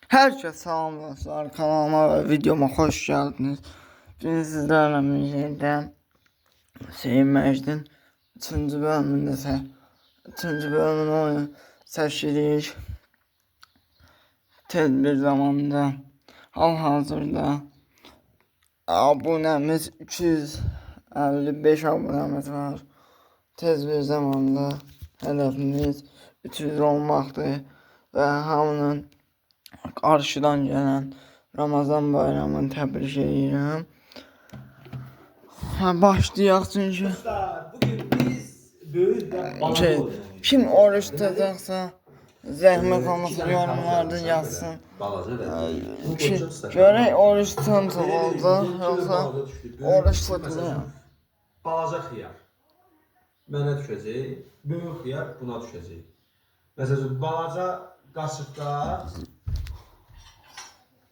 Herkese salam dostlar, kanalıma ve videoma hoş geldiniz. Bugün sizlerle birlikte Hüseyin Mecd'in 3. bölümünde 3. bölümünü oyun seçirik. Tez bir zamanda hal-hazırda abonemiz 255 abonemiz var. Tez bir zamanda hedefimiz 300 olmaqdır ve hamının qarşıdan gələn Ramazan bayramını təbrik edirəm. Başlayaq çünki Bugün biz böyük bir balon oynayacağız. kim oruç tutacaqsa zəhmət olmasa yorumlarda yazsın. Görək oruç tutan çox olacaq yoxsa oruç tutmayan. Balaca xiyar mənə düşəcək, böyük xiyar buna düşəcək. Məsələn, balaca qaşıqda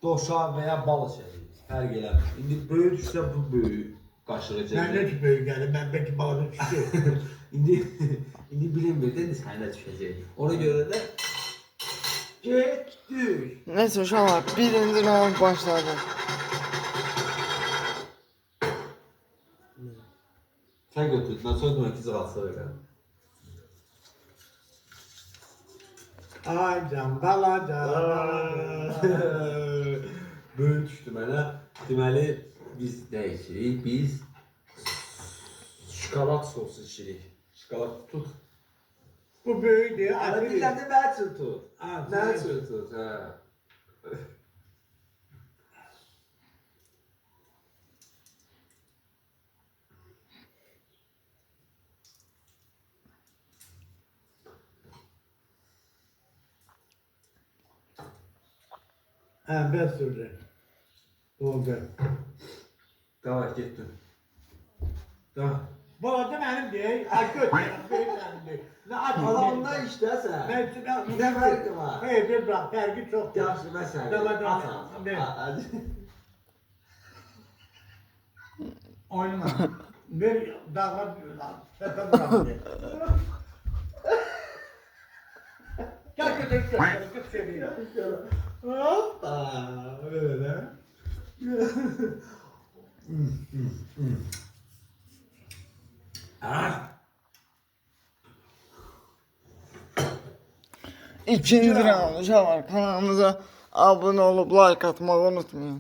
doşa və ya bal içəcək. Fərq eləmir. İndi böyük düşsə bu böyük qaşığı içəcək. Məndə ki böyük gəlir, məndəki balaca düşür. indi bilinmir də sənə düşəcək. Ona görə də getdik. Neyse uşaqlar, birinci round başladı. Sən götür, mən sonra iki zıqalsa verəm. Ay can, balaca. Böyük düşdü mənə. Deməli, biz nə içirik? Biz şokolad sosu içirik. Şokolad tut. Bu böyükdür, Hələ acı. dilləndə mən üçün tut. Ha, Mən üçün tut, hə. Hə, bəs sürdü. Oldu. Davay, getdim. Davay. Balaca mənimdir, ay götür, böyük mənimdir. Nə acı. Adamda işləsə, nə fərqi var? Hayır, bir bırak, fərqi çoxdur. Yaxşı, məsələn, Dama, at. Oynama. Bir dağa səfə bırak. Gel götür, götür seveyim. Hoppa, öyle. Ah. İkinci round uşaqlar, kanalımıza abone olup like atmayı unutmayın.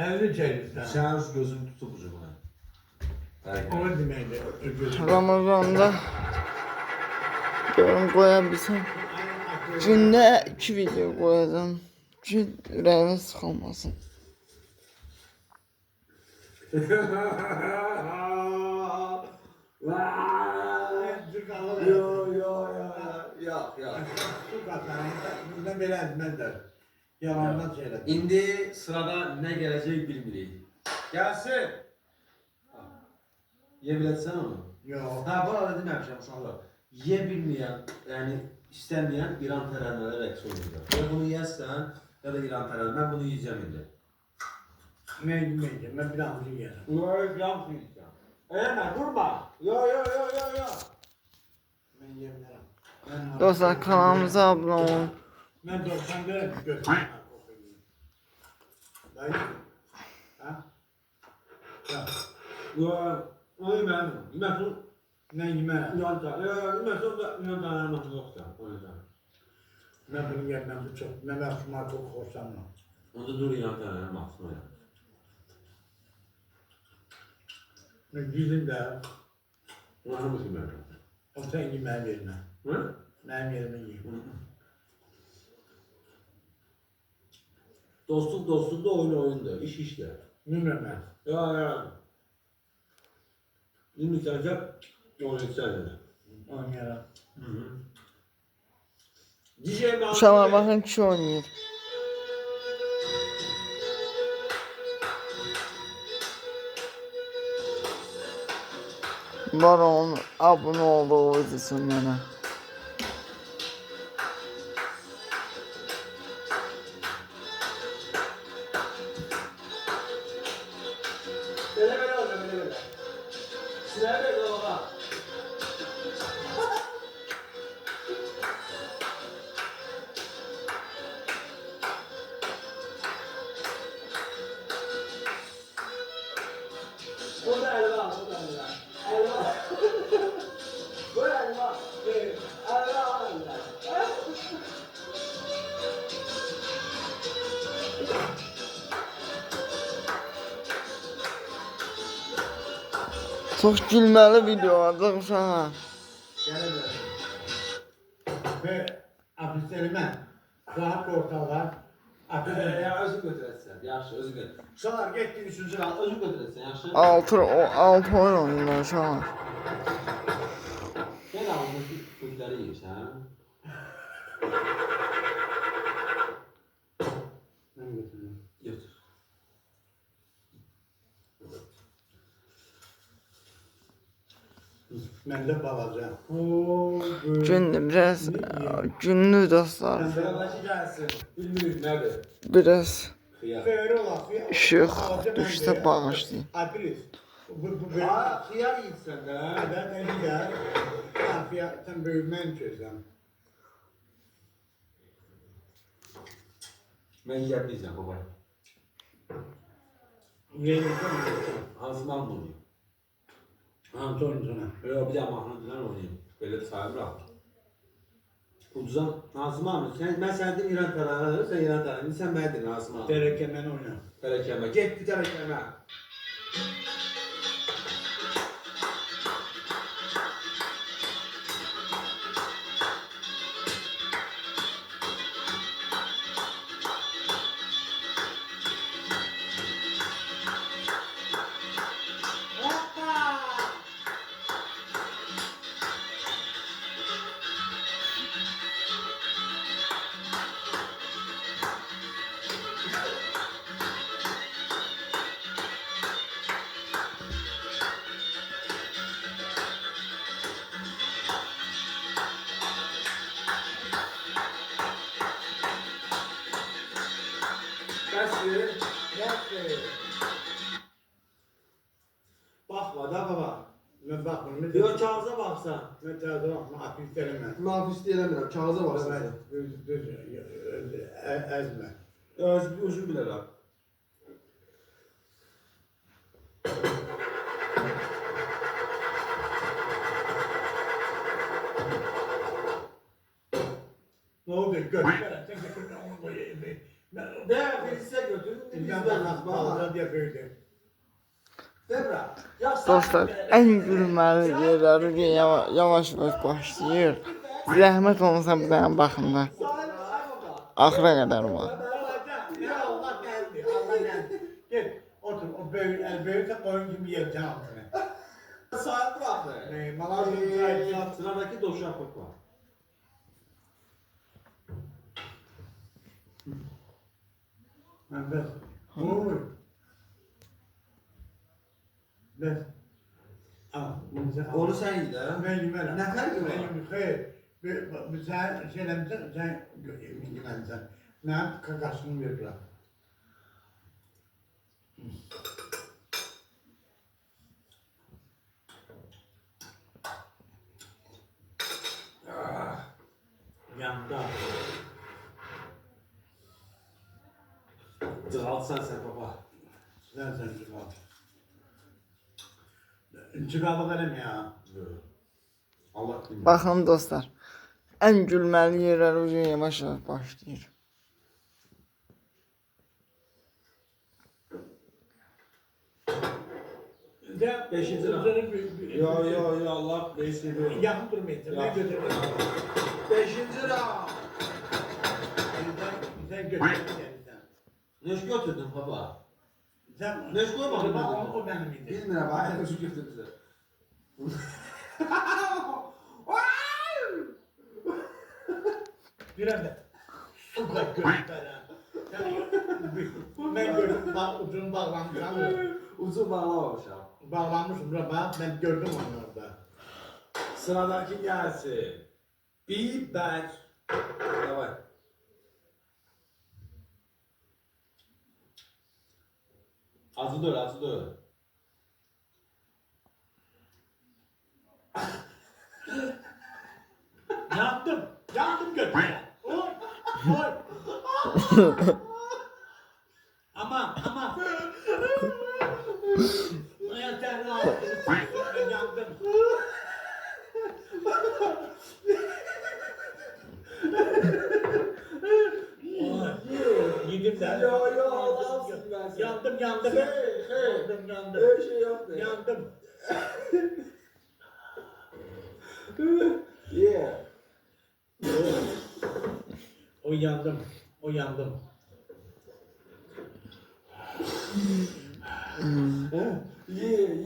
Əlini çəkirsən. Sənin şu gözünü tutub ucuma. Onu deməkdir. Ramazanda görüm qoyabilsəm. Gündə 2 video qoyacağım ki ürəyiniz sıxılmasın. Yok. Su qatarı, bizdən belə əzməzlər. Yalandan şeylər. İndi sırada nə gələcək bilmirik. Gəlsin. Yeyə biləcəksən onu? Yox. Ha, bu arada deməmişəm uşaqlar. Yeyə bilməyən, yəni istəməyən İran tərənnələri rəqs olunacaq. Ya bunu yeyəsən, ya da İran tərənnə. Mən bunu yiyəcəm indi. Mən yeməyəcəm, mən bir damcı yiyərəm. Yox, yiyəcəm. Eləmə, durma. Yo. Mən yemərəm. Dostlar, kanalımıza abone olun. Mən 90'da götürürəm. Dayı. Ha? Ya. Yo, onu yemədim. Yeməsin. Mən yemərəm. Yeməsin da İran tərənnəsi yoxdur. O yüzden. Mən bunu yeməm, bu çox. Mən məxsumlar çox xoşlanmam. Onda dur İran tərənnəsi maxsuma ya. Mən gizlim də, Ona hamısı yemədim. o sən yeməyə vermə. Hı? Mənim yerimə yiyim. Dostluk da oyundur, iş işler. Yemirəm mən. Ya. Şimdi sence oynayacağız. Oynayaram. Uşaqlar baxın kişi oynayır. Var onun abone olduğu videosun mənə. Böyle oyna. Sıra ver baba. Çox gülməli video olacaq uşaqlar. Gələ də. Ve afislerime rahat ortalar. Ya özü götürəsən. Yaxşı, özü götür. Uşaqlar getdi 3-cü round, özü götürəsən, yaxşı? 6 oyun oynayırlar uşaqlar. Gəl alın bütləri yeyirsən. Ben götürüyorum. Götür. Ben de balacağım. Gündür biraz günlük dostlar. Sıradakı gəlsin. Bilmirik nədir? Biraz Xiyar. Böyle ola. işıq düşsə bağışlayın. Adres. Bu böyle. Aa, xiyar yiyirsən də. Ben de gider. Afiyattan büyümen çözem. Mən yeyə biləcəm baba. Yeniden Hansını almalıyım? Anton sana. Yox, bir də mahnıdan oynayayım. Belə də sayılır axı. Ucuzan Nazım abi, mən sənə deyim İran tərəfə, sən İran tərəfə, sən mənə deyim Nazım abi. Terekemen oyna. Tərəkəmə, getdi tərəkəmə. Bəsdir. Nasıl? Baxma da baba. Ben bakmıyorum. Yox, kağıza baxsan. Ben tarzı bakma. Afiyetlerime. Mən pis deyirəm, kağıza baxsan. Düz ezme. Özüm bilərəm. Ne oldu? Göster. Sen götür. Onu koyayım. Də, birisi götür, biz İnsanlar baxmaz. bağlı diye böyle. Dəbra, ya Dostlar, ən gülməli yerləri yavaş-yavaş başlayır. Zəhmət olmasa bir dənə baxın da. Axıra qədər var. Ya Allah geldi. Allah geldi. Gel. Otur. O böyle, böylese koyun gibi yiyeceğim altına. Saat baxır. Malazya'nın Sıradakı doşapıq var. Ben. Oy. Ben. Onu sən yedə. Ben yemerim. Nə fərqi var? Ben yemerim. Hayır. Sen şeylemsen sen yemezsen. Ne kakasını verirler. Yandı. Cığaltsan sən baba. Sen çıkar. Çıkar bakalım ya. Allah bilir. Baxın dostlar, ən gülməli yerlər yavaş-yavaş başlayır. Sen Beşinci round. Yo Allah beşinci. Yakın durmayın. Ben götürürüm. Beşinci round. Sen götürürüm. Neş götürdün baba? Sen Neş koymadın mı? O benim idi. Bilmirəm, ay neş götürdülər. Bir anda su koy göster. Ben gördüm ucunu bağlamışam. Ucu bağlamamışam. Bağlanmışım bura bak ben gördüm onu orada. Sıradaki gelsin. Biber. Davay. Azı dör, azı dör. Yandım. Yandım götüre. Oy. Oy. Aman aman. Ya sen ben yandım. Yedim sen. Yo Allah'ım ben seni. Yandım yandım. Hey. Yandım yandım. Öyle şey yok be. Yandım. O yandım. O yandım. Ye.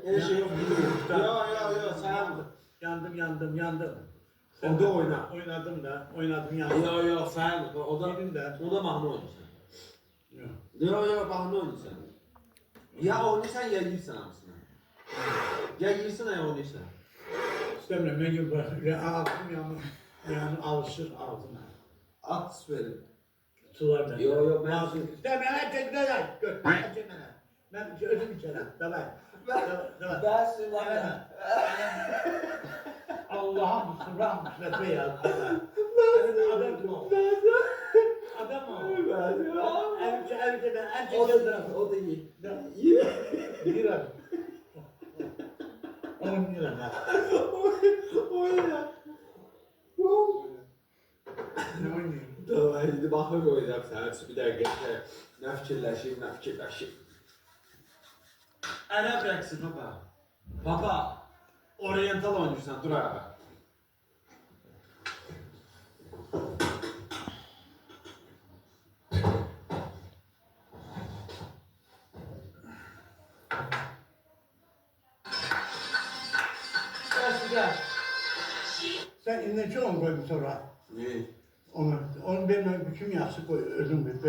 Her şey yok. Yo, sen. Yandım. O da oyna. Oynadım yandım. Yo, sen. O da Yedim de. o da mahnı oynuyor. Yok. Yo, mahnı oynuyor sen. Ya oynaysan ya yiyirsən hamısını. Ya yiyirsən ya oynaysan. İstemiyorum ben gibi böyle ağzım yanım alışır ağzıma. At verin. Sular bende. Yo, ben- Ağzım. İstemiyorum ben çekme lan. Gör. Çekme lan. Ben özüm içerim. Davay. Davay. Dersin Allah'ım sıram nefes ya. Adam o. Adam o. Elbise ben O da iyi. lira. 10 lira. Oyna. Ne oynayayım? Tamam, şimdi bakmak oynayacağım sana. Bir dakika. Ne fikirləşim. Ərəb rəqsi baba. Baba. Oriental oynayırsan, dur abi. Sen inleçi onu koydun sonra. Ne? Onu benim büküm yaxşı koy, özüm bük.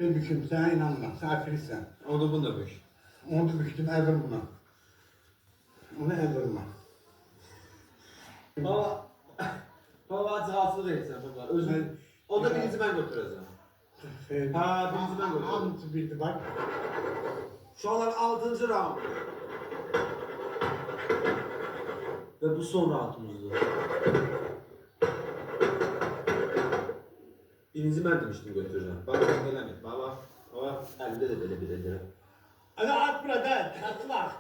Ben büküm, sana inanma, sen afilisten. Onu bunu da bük. Onu da büktüm, evrim buna. Onu evrim Baba. Baba cihazlı değilsen baba. Özür. O da birinci ben götüreceğim. Ha, birinci ben götüreceğim. Hamısı bildi bak. Şu anlar 6. round. Ve bu son roundumuzdu. Birinci ben demiştim götüreceğim. Bak ben gelemedim. Baba. Elimde de böyle bir elleri. Hadi at burada, atla.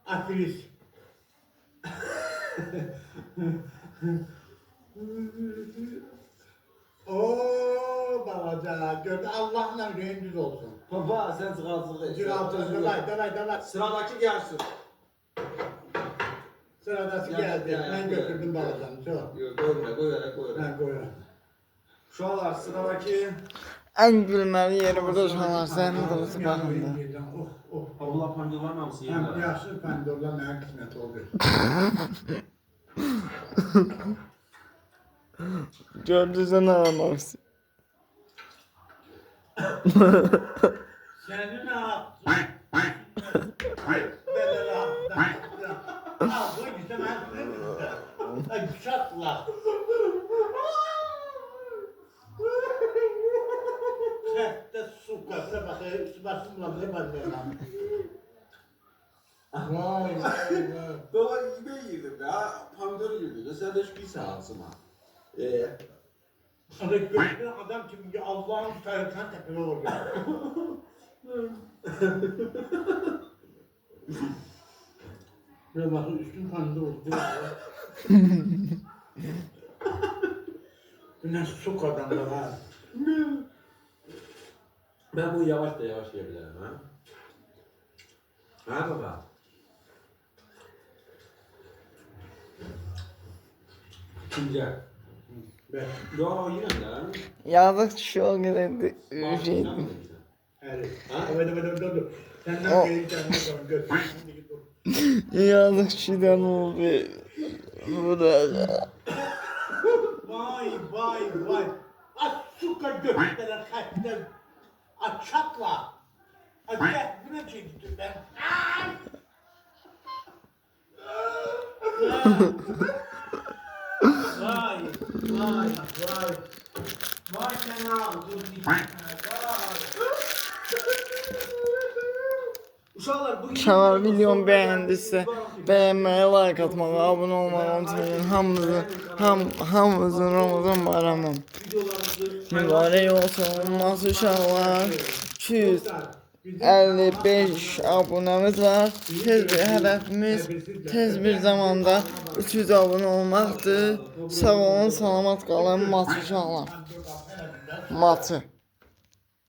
Afilis. Ooo balaca, gördü Allah'la yüreğin düz olsun. Baba sen cihazlı Cihazlı, davay. Sıradaki gelsin. Sıradası Ya, geldi, ya, ben ya. götürdüm balacanı, çok. Yok koy ver. Ben koyuyorum. Şu anlar sıradaki. En gülməli yeri burada uşaqlar. Sənin burası baxımda. Allah pandorlar namısı Hem yerler. yaşlı pandorlar mənə qismət oldu. Gördüysən nə aramaq istəyir. Sənin ağzın. Belə ağzın. Ağzın gitsə mən sınırım. Ay çatla. Çəkdə suka. Buna baxayım, sıvasınla bilə bəndəyəm. Vay. Baba yemeği yedim ya. Pandor yedim. Sen de şu bir sağlıksın ha. Sana gördüğün adam kimi Allah'ın sayısından tepeli olur. Böyle bakın üstün pandır oldu. Bu ne sok adamlar ha. Ben bunu yavaş yiyebilirim ha. Ha baba. İkinci. Ben. Yo yine de. Yazıq kişi o qədər şey. Evet. Ha? Evet. Senden geri kendine götür. Yazıq kişidən oldu. Burada. Vay. At suka göklere kalpten. At çatla. At gel bu ne çekti ben. Vay. Vay sen al. Dur bir. Vay. Uşaqlar bu Kanal videomu bəyəndisə, bəyənməyi, like atmağı, abunə olmağı unutmayın. Hamımızın Ramazan bayramı mübarək olsun. Nasıl uşaqlar? 255 abunəmiz var. Hədəfimiz tez bir zamanda 300 abunə olmaqdır. Sağ olun, salamat qalın, maçı uşaqlar. Maçı.